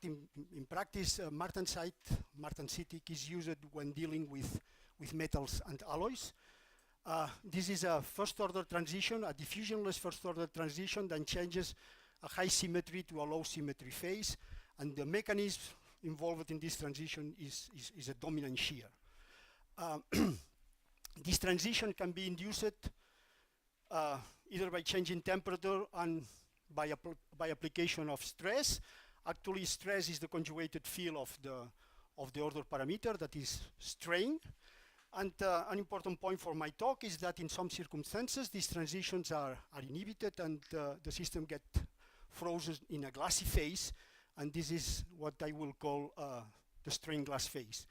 in practice, martensitic is used when dealing with metals and alloys. This is a first-order transition, a diffusionless first-order transition that changes a high symmetry to a low symmetry phase, and the mechanism involved in this transition is a dominant shear. This transition can be induced either by changing temperature and by application of stress. Actually, stress is the conjugated field of the order parameter, that is strain. And an important point for my talk is that in some circumstances these transitions are inhibited and the system gets frozen in a glassy phase, and this is what I will call the strain glass phase.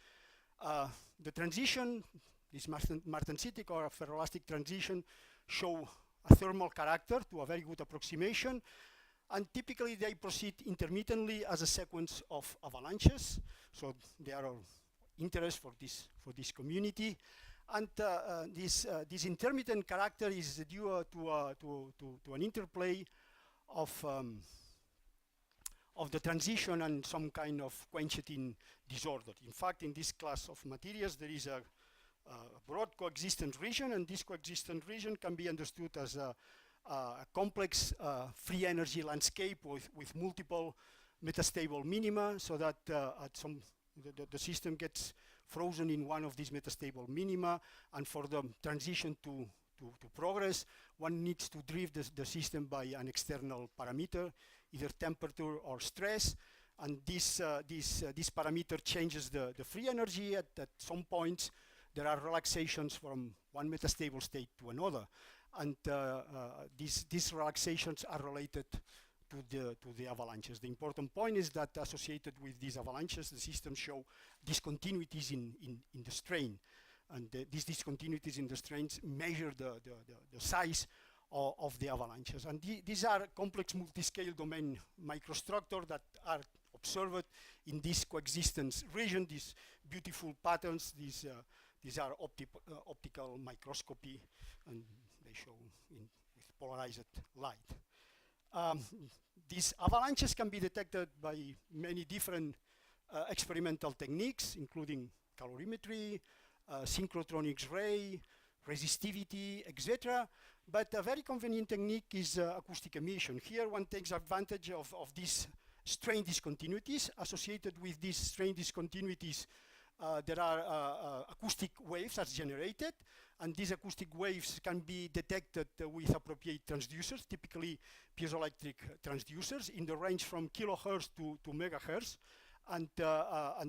The transition, this martensitic or a ferroelastic transition, show a thermal character to a very good approximation, and typically they proceed intermittently as a sequence of avalanches. So they are of interest for this community, and this intermittent character is due to an interplay of the transition and some kind of quencheting disorder. In fact, in this class of materials, there is a broad coexistent region, and this coexistent region can be understood as a complex free energy landscape with multiple metastable minima, so that the system gets frozen in one of these metastable minima, and for the transition to progress, one needs to drive the system by an external parameter, either temperature or stress, and this parameter changes the free energy at some points. There are relaxations from one metastable state to another, and these relaxations are related to the avalanches. The important point is that associated with these avalanches, the systems show discontinuities in the strain, and these discontinuities in the strains measure the size of the avalanches. And these are complex multiscale domain microstructures that are observed in this coexistence region, these beautiful patterns. These are optical microscopy, and they show with polarized light. These avalanches can be detected by many different experimental techniques, including calorimetry, synchrotron X-ray, resistivity, etc. But a very convenient technique is acoustic emission. Here one takes advantage of these strain discontinuities. Associated with these strain discontinuities, there are acoustic waves that's generated, and these acoustic waves can be detected with appropriate transducers, typically piezoelectric transducers, in the range from kilohertz to megahertz, and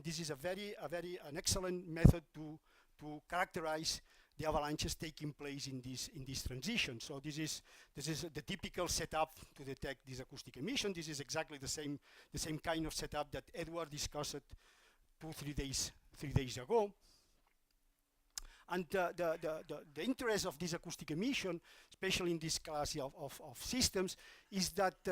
this is an excellent method to characterize the avalanches taking place in this transition. So this is the typical setup to detect this acoustic emission. This is exactly the same kind of setup that Edward discussed 3 days ago. And the interest of this acoustic emission, especially in this class of systems, is that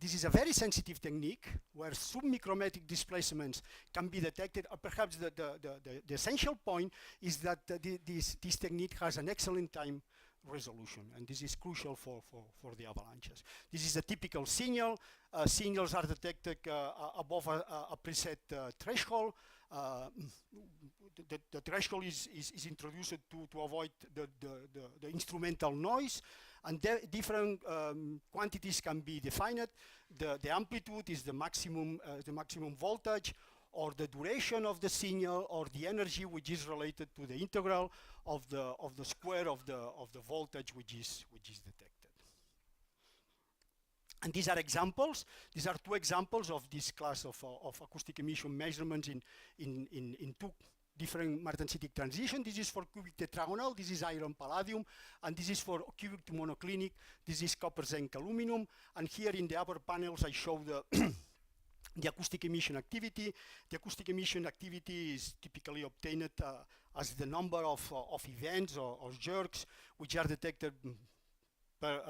this is a very sensitive technique where submicrometric displacements can be detected. Perhaps the essential point is that this technique has an excellent time resolution, and this is crucial for the avalanches. This is a typical signal. Signals are detected above a preset threshold. The threshold is introduced to avoid the instrumental noise, and different quantities can be defined. The amplitude is the maximum voltage, or the duration of the signal, or the energy, which is related to the integral of the square of the voltage which is detected. And these are examples. These are 2 examples of this class of acoustic emission measurements in 2 different martensitic transitions. This is for cubic tetragonal, this is iron palladium, and this is for cubic to monoclinic, this is copper zinc aluminum. And here in the upper panels I show the acoustic emission activity. The acoustic emission activity is typically obtained as the number of events or jerks which are detected per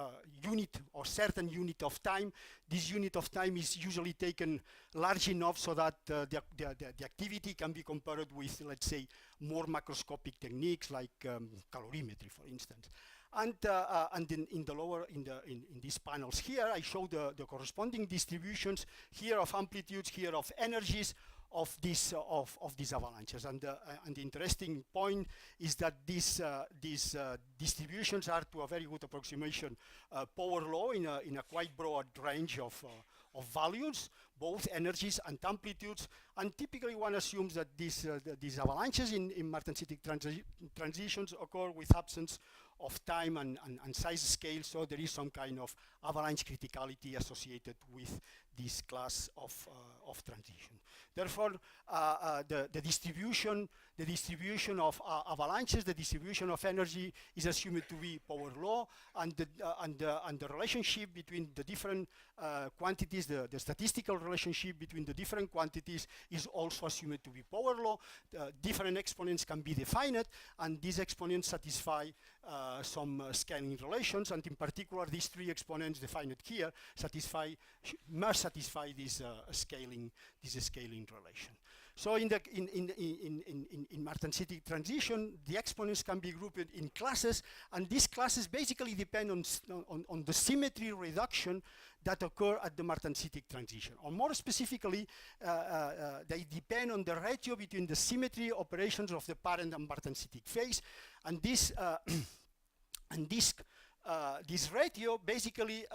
unit or certain unit of time. This unit of time is usually taken large enough so that the activity can be compared with, let's say, more macroscopic techniques like calorimetry, for instance. And in the lower, in these panels here, I show the corresponding distributions here of amplitudes, here of energies of these avalanches. And the interesting point is that these distributions are, to a very good approximation, power law in a quite broad range of values, both energies and amplitudes. And typically one assumes that these avalanches in martensitic transitions occur with absence of time and size scale, so there is some kind of avalanche criticality associated with this class of transition. Therefore, the distribution of avalanches, the distribution of energy is assumed to be power law, and the relationship between the different quantities, the statistical relationship between the different quantities is also assumed to be power law. Different exponents can be defined, and these exponents satisfy some scaling relations, and in particular these three exponents defined here must satisfy this scaling relation. So in martensitic transition, the exponents can be grouped in classes, and these classes basically depend on the symmetry reduction that occur at the martensitic transition. Or more specifically, they depend on the ratio between the symmetry operations of the parent and martensitic phase, and this ratio basically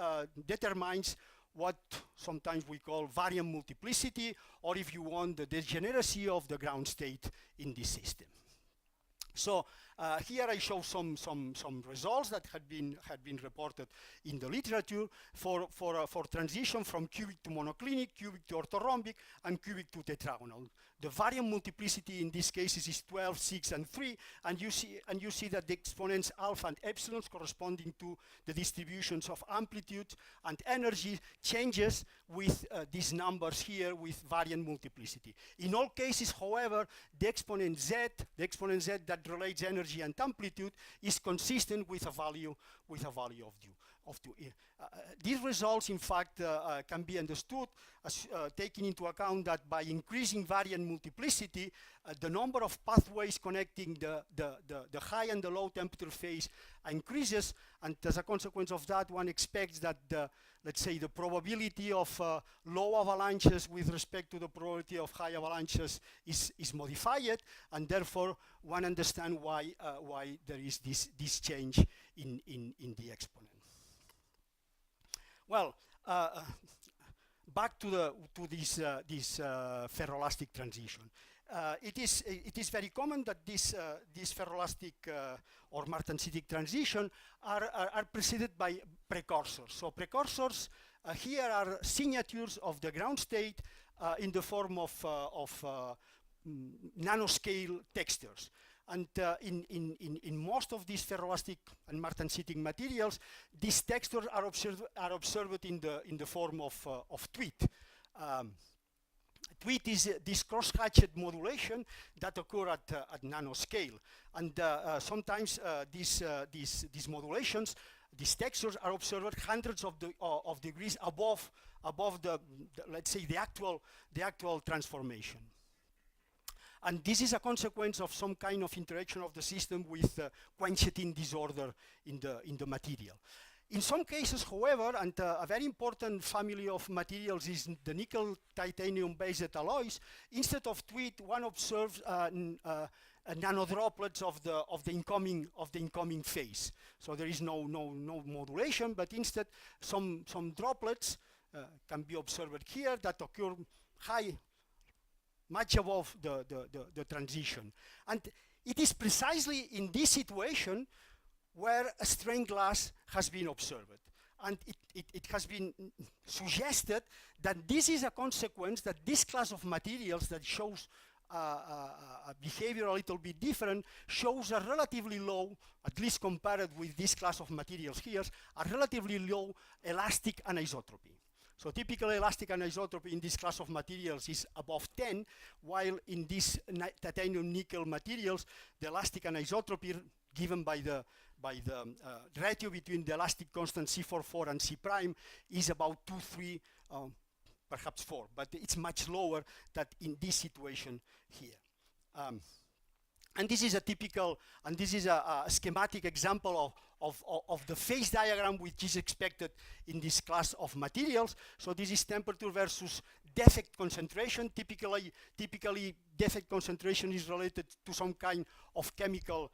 determines what sometimes we call variant multiplicity, or if you want, the degeneracy of the ground state in this system. So here I show some results that had been reported in the literature for transition from cubic to monoclinic, cubic to orthorhombic, and cubic to tetragonal. The variant multiplicity in these cases is 12, 6, and 3, and you see that the exponents alpha and epsilon corresponding to the distributions of amplitude and energy changes with these numbers here with variant multiplicity. In all cases, however, the exponent z that relates energy and amplitude is consistent with a value of 2. These results, in fact, can be understood as taking into account that by increasing variant multiplicity, the number of pathways connecting the high and the low temperature phase increases, and as a consequence of that, one expects that let's say the probability of low avalanches with respect to the probability of high avalanches is modified, and therefore one understands why there is this change in the exponent. Well, back to this ferroelastic transition. It is very common that this ferroelastic or martensitic transition are preceded by precursors. So precursors here are signatures of the ground state in the form of nanoscale textures. And in most of these ferroelastic and martensitic materials, these textures are observed in the form of tweet. Tweet is this cross-hatched modulation that occur at nanoscale, and sometimes these modulations, these textures are observed hundreds of degrees above the let's say the actual transformation. And this is a consequence of some kind of interaction of the system with quencheting disorder in the material. In some cases, however, and a very important family of materials is the nickel titanium based alloys, instead of tweet, one observes nanodroplets of the incoming phase. So there is no modulation, but instead some droplets can be observed here that occur much above the transition. And it is precisely in this situation where a strained glass has been observed. And it has been suggested that this is a consequence, that this class of materials that shows a behavior a little bit different, shows a relatively low, at least compared with this class of materials here, a relatively low elastic anisotropy. So typical elastic anisotropy in this class of materials is above 10, while in these titanium nickel materials, the elastic anisotropy given by the ratio between the elastic constant C44 and C prime is about 2, 3, perhaps 4, but it's much lower than in this situation here. And this is a typical, and this is a schematic example of the phase diagram which is expected in this class of materials. So this is temperature versus defect concentration. Typically defect concentration is related to some kind of chemical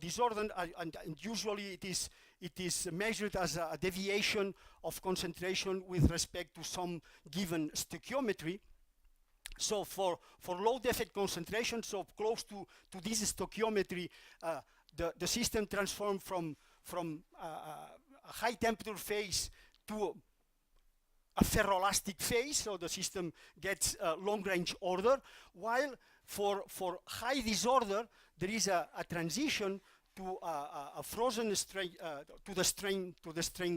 disorder, and usually it is measured as a deviation of concentration with respect to some given stoichiometry. So for low defect concentration, so close to this stoichiometry, the system transformed from a high temperature phase to a ferroelastic phase, so the system gets long range order, while for high disorder there is a transition to a frozen strain to the strain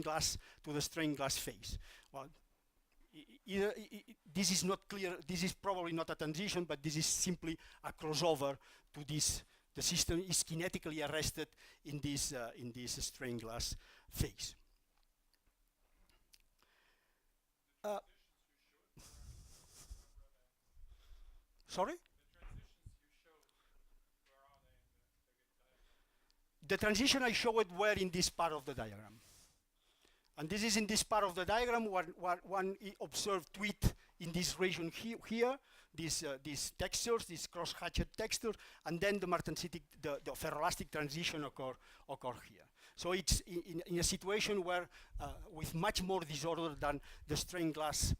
glass phase. Well, this is not clear, this is probably not a transition, but this is simply a crossover to this. The system is kinetically arrested in this strain glass phase. Sorry? The transition I showed were in this part of the diagram. And this is in this part of the diagram where one observed tweet in this region here, these textures, these cross-hatched textures, and then the martensitic, the ferroelastic transition occur here. So it's in a situation where with much more disorder than the strain glass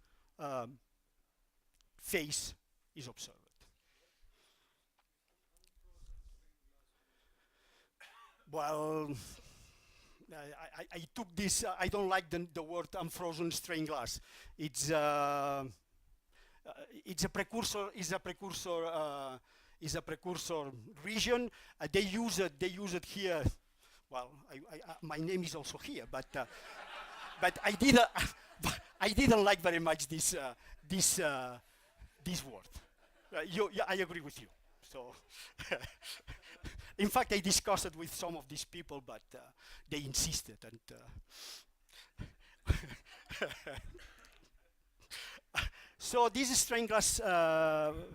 phase is observed. Well, I took this. I don't like the word unfrozen strain glass. It's a precursor. Is a precursor region. They use it here. Well, my name is also here, but but I didn't like very much this word. I agree with you. So. In fact, I discussed it with some of these people, but they insisted. And so this strain glass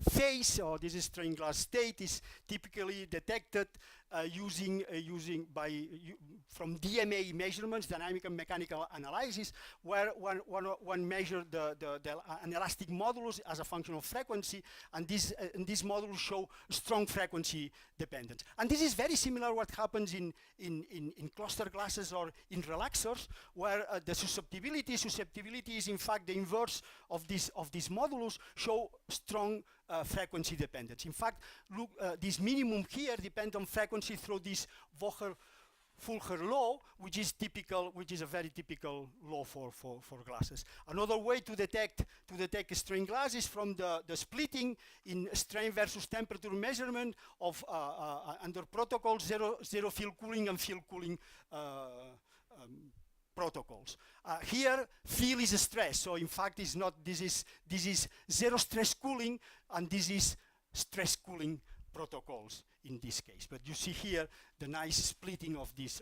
phase, or this strain glass state, is typically detected from DMA measurements, dynamic and mechanical analysis, where one measures an elastic modulus as a function of frequency, and this modulus show strong frequency dependence. And this is very similar what happens in cluster glasses or in relaxers, where the susceptibility is in fact the inverse of this modulus, show strong frequency dependence. In fact, look, this minimum here depends on frequency through this Fulcher law, which is a very typical law for glasses. Another way to detect strain glass is from the splitting in strain versus temperature measurement of under protocols zero field cooling and field cooling protocols. Here, field is a stress, so in fact, it's not. This is zero stress cooling, and this is stress cooling protocols in this case. But you see here the nice splitting of these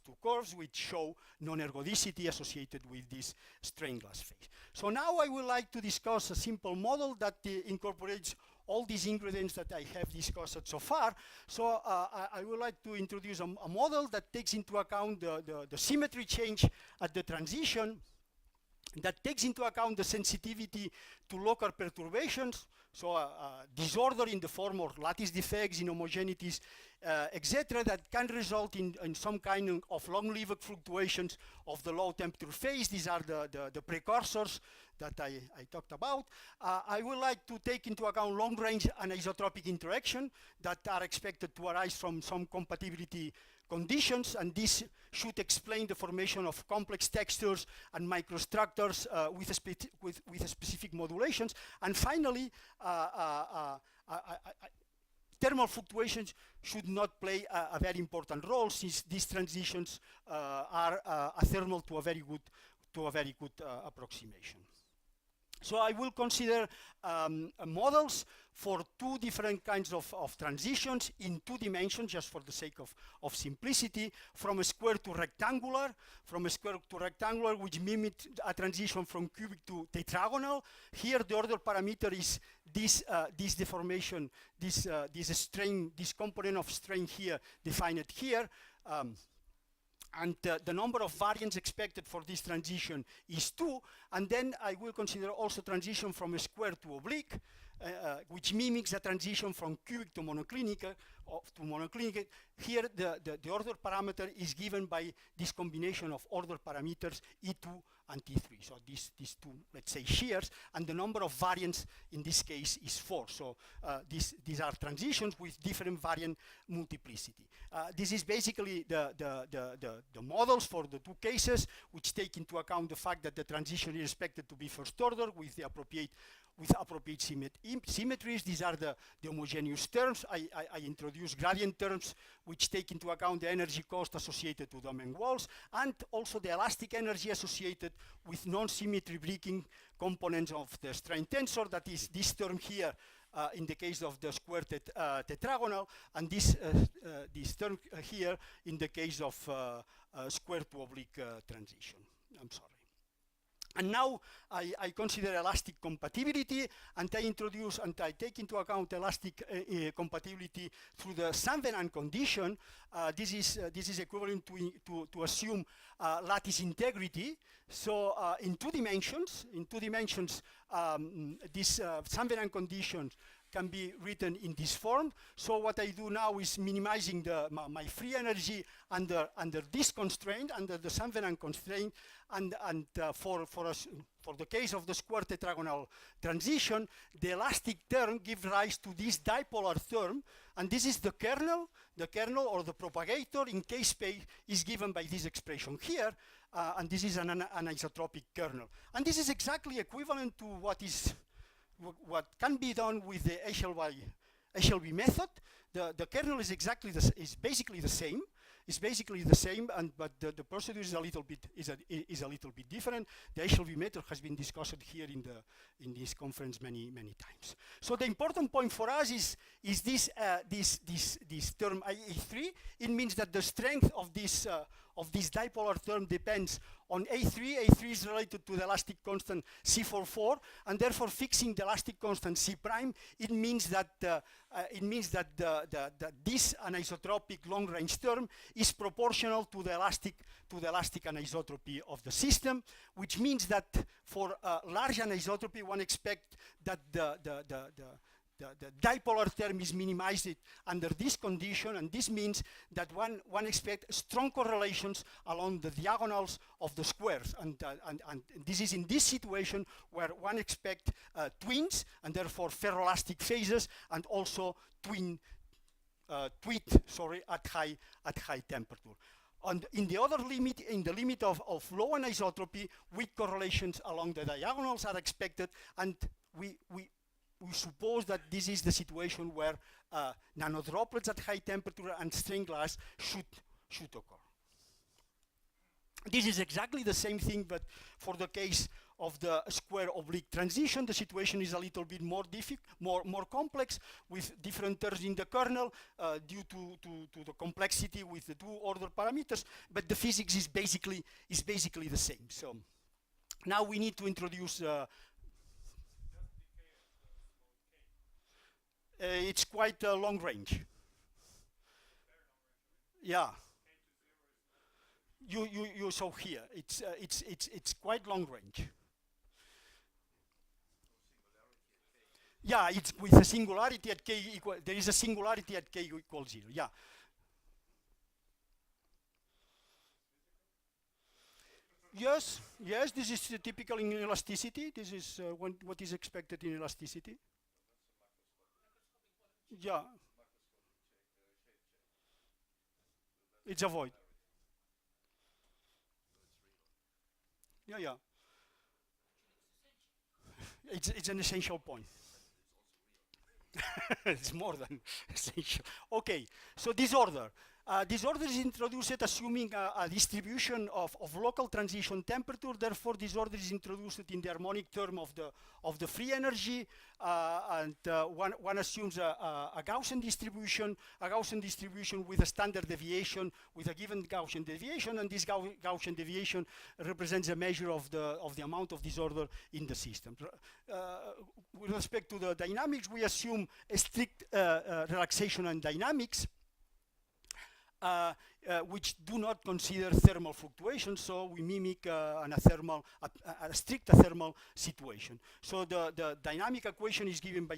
two curves, which show non-ergodicity associated with this strain glass phase. So now I would like to discuss a simple model that incorporates all these ingredients that I have discussed so far. So I would like to introduce a model that takes into account the symmetry change at the transition, that takes into account the sensitivity to local perturbations, so disorder in the form of lattice defects, inhomogeneities, etc., that can result in some kind of long-lived fluctuations of the low temperature phase. These are the precursors that I talked about. I would like to take into account long-range anisotropic interaction that are expected to arise from some compatibility conditions, and this should explain the formation of complex textures and microstructures with specific modulations. And finally, thermal fluctuations should not play a very important role, since these transitions are thermal to a very good approximation. So I will consider models for two different kinds of transitions in 2 dimensions, just for the sake of simplicity, from a square to rectangular, which mimic a transition from cubic to tetragonal. Here the order parameter is this deformation, this strain, this component of strain here, defined here. And the number of variants expected for this transition is 2, and then I will consider also transition from a square to oblique, which mimics a transition from cubic to monoclinic. Here the order parameter is given by this combination of order parameters E2 and T3. So these two, let's say, shears, and the number of variants in this case is 4. So these are transitions with different variant multiplicity. This is basically the models for the 2 cases, which take into account the fact that the transition is expected to be first order with the appropriate symmetries. These are the homogeneous terms. I introduce gradient terms which take into account the energy cost associated to domain walls, and also the elastic energy associated with non-symmetry breaking components of the strain tensor. That is this term here in the case of the square tetragonal, and this term here in the case of square to oblique transition. I'm sorry. And now I consider elastic compatibility, and I introduce and I take into account elastic compatibility through the Saint-Venant condition. This is equivalent to assume lattice integrity. So in 2 dimensions, this Saint-Venant condition can be written in this form. So what I do now is minimizing my free energy under this constraint, under the Saint-Venant constraint, and for the case of the square tetragonal transition, the elastic term gives rise to this dipolar term, and this is the kernel or the propagator in K-space is given by this expression here, and this is an anisotropic kernel. And this is exactly equivalent to what can be done with the HLB method. The kernel is basically the same. It's basically the same, but the procedure is a little bit different. The HLB method has been discussed here in this conference many times. So the important point for us is this term A3. It means that the strength of this dipolar term depends on A3. A3 is related to the elastic constant C44, and therefore fixing the elastic constant C prime, it means that this anisotropic long-range term is proportional to the elastic anisotropy of the system, which means that for large anisotropy, one expects that the dipolar term is minimized under this condition, and this means that one expects strong correlations along the diagonals of the squares, and this is in this situation where one expects twins, and therefore ferroelastic phases, and also tweet at high temperature. And in the other limit, in the limit of low anisotropy, weak correlations along the diagonals are expected, and we suppose that this is the situation where nanodroplets at high temperature and strained glass should occur. This is exactly the same thing, but for the case of the square oblique transition, the situation is a little bit more complex, with different terms in the kernel due to the complexity with the 2 order parameters, but the physics is basically the same. So now we need to introduce it's quite a long range. Yeah. You saw here. It's quite long range. Yeah, it's with a singularity at k equal. There is a singularity at k equals 0. Yeah. Yes. This is typical in elasticity. This is what is expected in elasticity. Yeah, it's a void. Yeah. It's an essential point. It's more than essential. Okay, so disorder. This order is introduced assuming a distribution of local transition temperature. Therefore, this order is introduced in the harmonic term of the free energy, and one assumes a Gaussian distribution with a standard deviation, with a given Gaussian deviation, and this Gaussian deviation represents a measure of the amount of disorder in the system. With respect to the dynamics, we assume a strict relaxation and dynamics, which do not consider thermal fluctuations, so we mimic a strict thermal situation. So the dynamic equation is given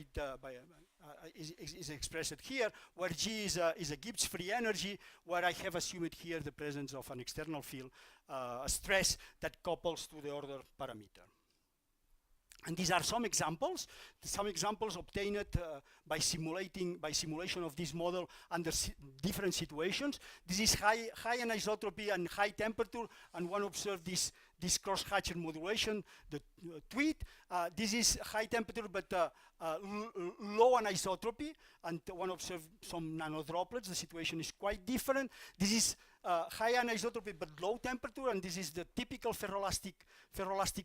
is expressed here, where G is a Gibbs free energy, where I have assumed here the presence of an external field, a stress that couples to the order parameter. And these are some examples obtained by simulation of this model under different situations. This is high anisotropy and high temperature, and one observed this cross-hatcher modulation, the tweet. This is high temperature but low anisotropy, and one observed some nanodroplets. The situation is quite different. This is high anisotropy but low temperature, and this is the typical ferroelastic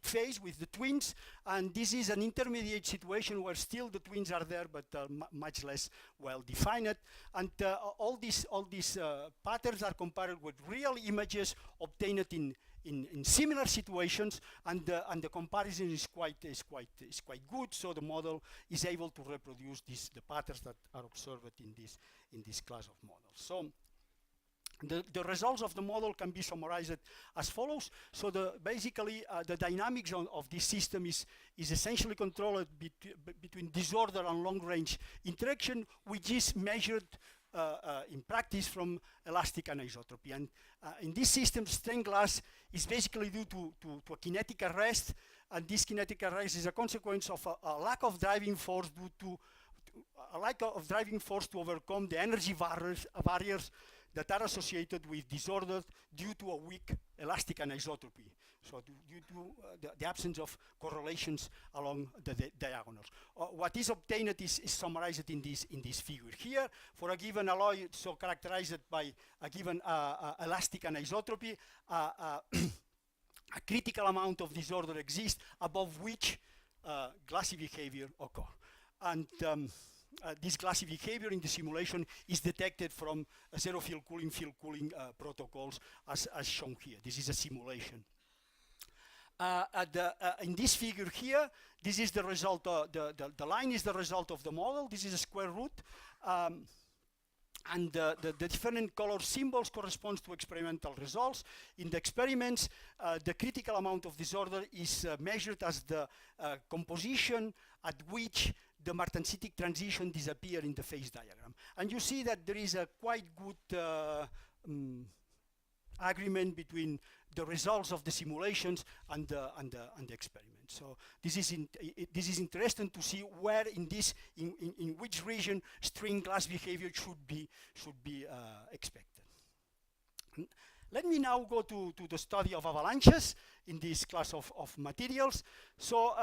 phase with the twins, and this is an intermediate situation where still the twins are there but much less well defined, and all these patterns are compared with real images obtained in similar situations, and the comparison is quite good. So the model is able to reproduce the patterns that are observed in this class of models. So the results of the model can be summarized as follows. So basically the dynamics of this system is essentially controlled between disorder and long-range interaction, which is measured in practice from elastic anisotropy. And in this system, strained glass is basically due to a kinetic arrest, and this kinetic arrest is a consequence of a lack of driving force to overcome the energy barriers that are associated with disorder due to a weak elastic anisotropy. So due to the absence of correlations along the diagonals. What is obtained is summarized in this figure here. For a given alloy, so characterized by a given elastic anisotropy, a critical amount of disorder exists above which glassy behavior occurs. And this glassy behavior in the simulation is detected from zero field cooling protocols as shown here. This is a simulation. In this figure here, this is the result. The line is the result of the model. This is a square root, and the different color symbols corresponds to experimental results. In the experiments, the critical amount of disorder is measured as the composition at which the martensitic transition disappear in the phase diagram. And you see that there is a quite good agreement between the results of the simulations and the experiment. So this is interesting to see where in which region strained glass behavior should be expected. Let me now go to the study of avalanches in this class of materials. So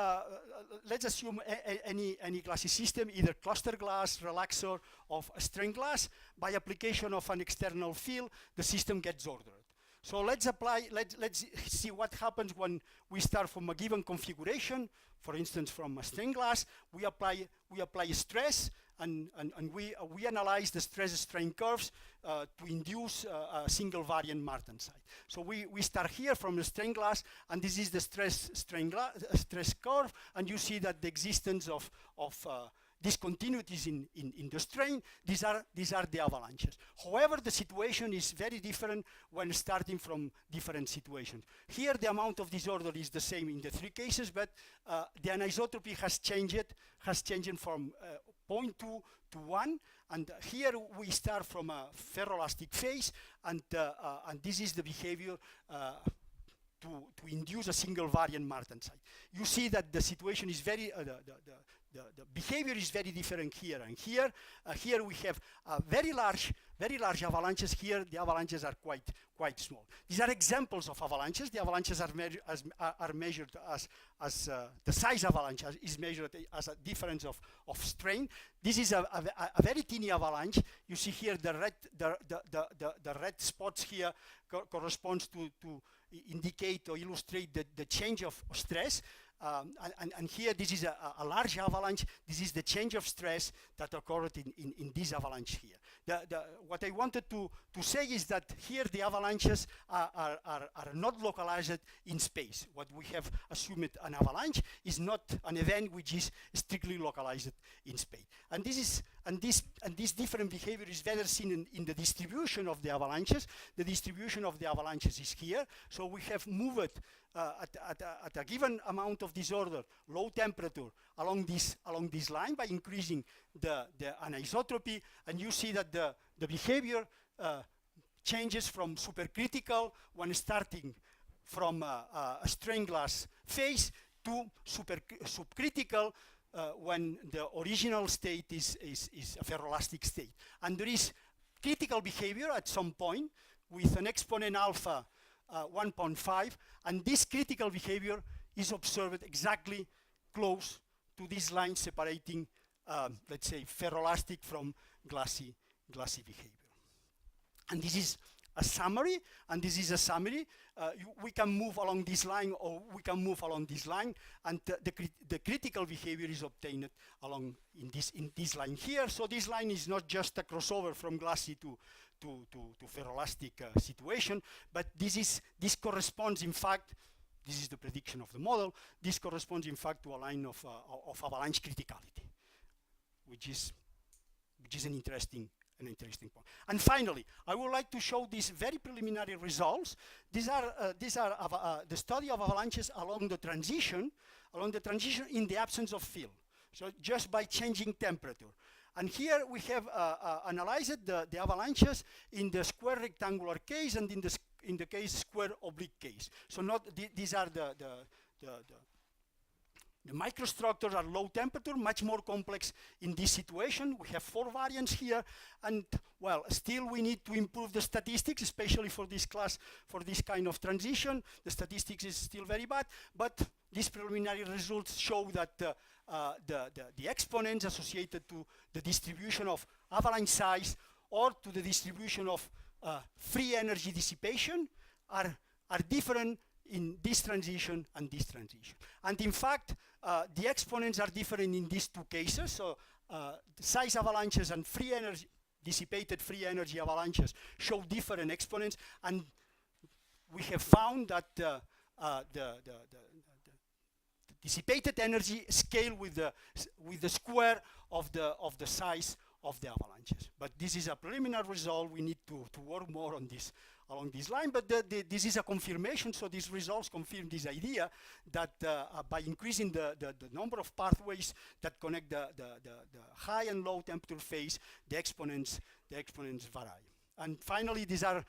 let's assume any glassy system, either cluster glass, relaxor, of strained glass. By application of an external field, the system gets ordered. So let's see what happens when we start from a given configuration. For instance, from a strained glass, we apply stress, and we analyze the stress-strain curves to induce a single variant Martensite. So we start here from the strained glass, and this is the stress curve, and you see that the existence of discontinuities in the strain, these are the avalanches. However, the situation is very different when starting from different situations. Here, the amount of disorder is the same in the three cases, but the anisotropy has changed from 0.2 to 1, and here we start from a ferroelastic phase, and this is the behavior to induce a single variant Martensite. You see that the situation is very the behavior is very different here and here. Here we have a very large very large avalanches. Here, the avalanches are quite small. These are examples of avalanches. The avalanches are measured as the size avalanche is measured as a difference of strain. This is a very teeny avalanche. You see here the red spots here corresponds to indicate or illustrate the change of stress. And here, this is a large avalanche. This is the change of stress that occurred in this avalanche here. What I wanted to say is that here the avalanches are not localized in space. What we have assumed an avalanche is not an event which is strictly localized in space. And this different behavior is better seen in the distribution of the avalanches. The distribution of the avalanches is here. So we have moved at a given amount of disorder, low temperature, along this line by increasing the anisotropy, and you see that the behavior changes from supercritical when starting from a strain glass phase to subcritical when the original state is a ferroelastic state. And there is critical behavior at some point with an exponent alpha 1.5, and this critical behavior is observed exactly close to this line separating, let's say, ferroelastic from glassy behavior. And this is a summary, we can move along this line, or we can move along this line, and the critical behavior is obtained along in this line here. So this line is not just a crossover from glassy to ferroelastic situation, but this corresponds, in fact, this is the prediction of the model, this corresponds in fact to a line of avalanche criticality, which is an interesting point. And finally, I would like to show these very preliminary results. These are the study of avalanches along the transition in the absence of field. So just by changing temperature. And here we have analyzed the avalanches in the square rectangular case and in the case square oblique case. So these are the microstructures are low temperature, much more complex in this situation. We have 4 variants here, and well, still we need to improve the statistics, especially for this class, for this kind of transition. The statistics is still very bad, but these preliminary results show that the exponents associated to the distribution of avalanche size or to the distribution of free energy dissipation are different in this transition and this transition. And in fact, the exponents are different in these 2 cases. So the size avalanches and free energy, dissipated free energy avalanches show different exponents, and we have found that the dissipated energy scale with the square of the size of the avalanches. But this is a preliminary result. We need to work more on this along this line, but this is a confirmation. So these results confirm this idea that by increasing the number of pathways that connect the high and low temperature phase, the exponents vary. And finally, these are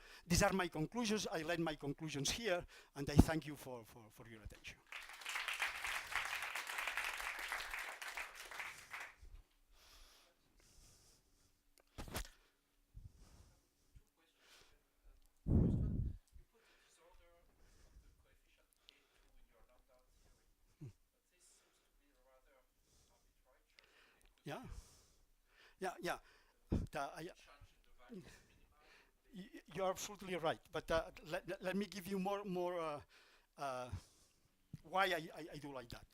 my conclusions. I led my conclusions here, and I thank you for your attention. Yeah. You're absolutely right. But let me give you more why I do like that.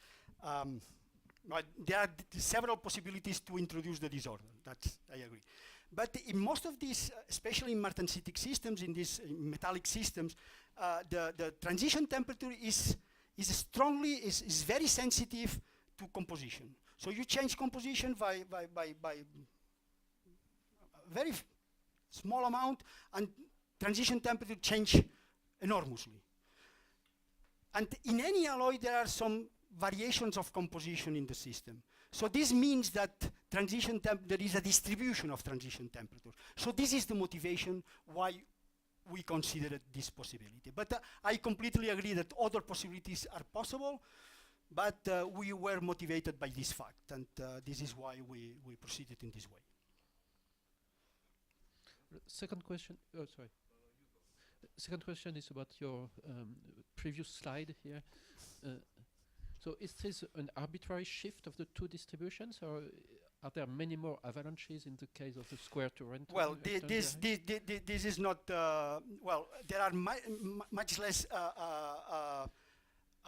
But there are several possibilities to introduce the disorder. I agree. But in most of these, especially in martensitic systems, in these metallic systems, the transition temperature is very sensitive to composition. So you change composition by very small amount, and transition temperature change enormously. And in any alloy, there are some variations of composition in the system. So this means that there is a distribution of transition temperature. So this is the motivation why we considered this possibility. But I completely agree that other possibilities are possible, but we were motivated by this fact, and this is why we proceeded in this way. Second question. Oh, sorry. Second question is about your previous slide here. So is this an arbitrary shift of the two distributions, or are there many more avalanches in the case of the square to rent? Well, this is not, well, there are much less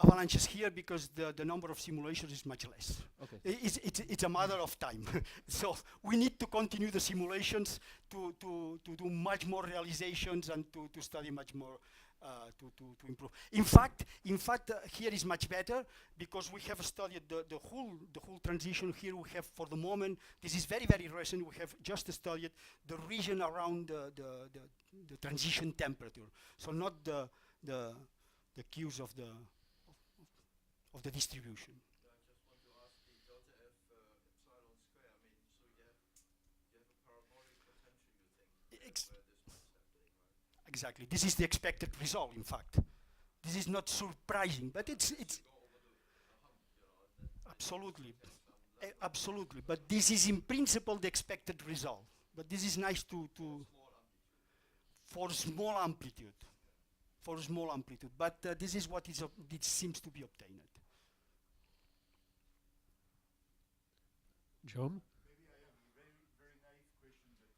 avalanches here because the number of simulations is much less. Okay. It's a matter of time. So we need to continue the simulations to do much more realizations and to study much more to improve. In fact, here is much better because we have studied the whole transition. Here we have, for the moment, this is very recent. We have just studied the region around the transition temperature. So not the Q's of the distribution. Yeah, I just want to ask the delta F epsilon square. I mean, so you have a parabolic potential, you think, where this was happening, right? Exactly. This is the expected result, in fact. This is not surprising, but it's absolutely, absolutely. But this is in principle the expected result. But this is nice for small amplitude. For small amplitude. But this is what it seems to be obtained. John? Maybe I have a very naive question, but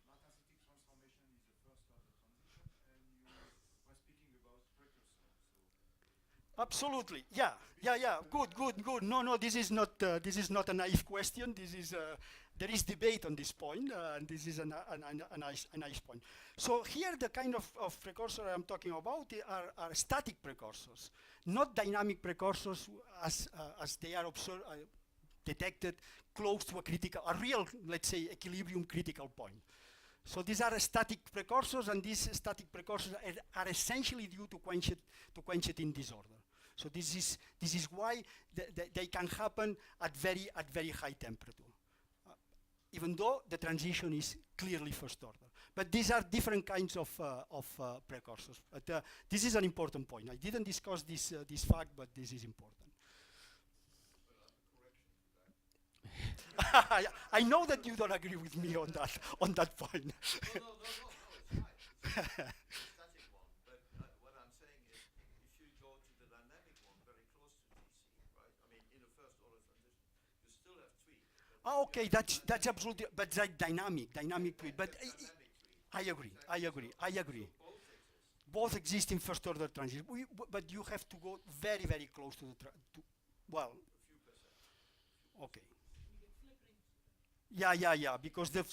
Martin-Citic transformation is the first order transition, and you were speaking about precursors. So absolutely, yeah. Good. No, this is not a naive question. This is there is debate on this point, and this is a nice point. So here, the kind of precursor I'm talking about are static precursors, not dynamic precursors as they are observed. Detected close to a real, let's say, equilibrium critical point. So these are static precursors, and these static precursors are essentially due to quencheting disorder. So this is why they can happen at very high temperature, even though the transition is clearly first order. But these are different kinds of precursors. But this is an important point. I didn't discuss this fact, but this is important. I know that you don't agree with me on that point. No, it's fine. Static one, but what I'm saying is, if you go to the dynamic one, very close to DC, right? I mean, in the first order transition, you still have tweak. Okay, that's absolutely, but that's dynamic tweak. But I agree. So Both exist in first order transition, but you have to go very close to the well. a few percent. Okay. Yeah, because the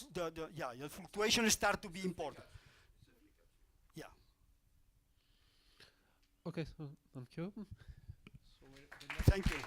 fluctuations start to be important. Yeah. Okay, so thank you. Thank you.